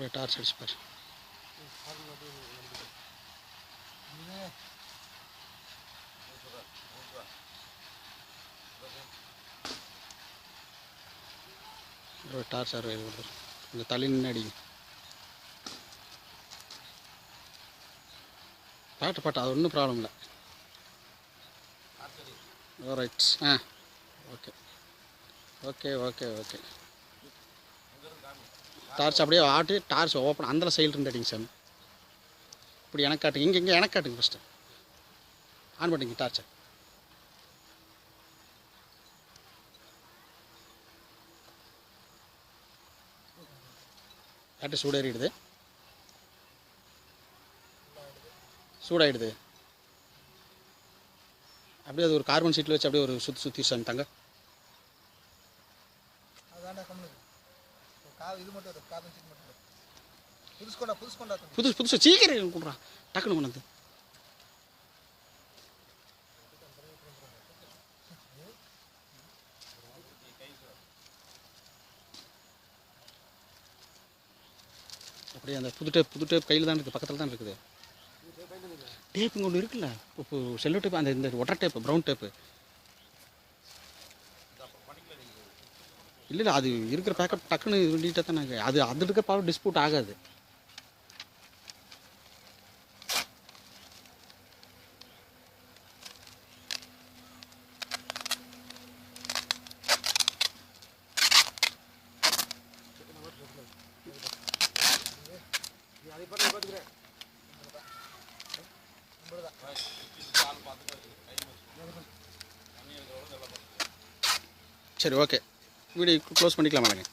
ஒரு டார்ச் அடிச்சு பாரு. ஒரு டார்ச் ஆறு கொஞ்சம் தள்ளி நின்று அடிங்க. பாட்டு அது ஒன்றும் ப்ராப்ளம் இல்லை. Right. Okay okay okay okay. Torch அப்படியே ஆட்டி டார்ச் ஓப்பன் அந்த சைடில் இருந்து அடிங்க சார். இப்படி எனக்கு காட்டுங்க. இங்கே எனக்கு காட்டுங்க. ஃபஸ்ட்டு ஆன் பண்ணிங்க டார்ச்சை. காட்டு சூடேறிடுது. சூடாயிடுது. அப்படியே அது ஒரு கார்பன் ஷீட்டில் வச்சு அப்படியே ஒரு சுற்றி சாமி தாங்க. புதுசு சீக்கிரம் கொடுறான் டக்குனு கொண்டு. அப்படியே அந்த புது டேப் கையில் தான் இருக்குது, பக்கத்தில் தான் இருக்குது. டேப் இங்கே ஒன்று இருக்குல்ல, இப்போ செல்லோ டேப், அந்த இந்த ஒட்டர் டேப்பு, ப்ரௌன் டேப்பு. இல்லை அது இருக்கிற பேக்கப் டக்குன்னு நீட்டாக தானே அது. அது இருக்க பவர் டிஸ்பியூட் ஆகாது. சரி ஓகே, வீடியோ க்ளோஸ் பண்ணிக்கலாமாங்க.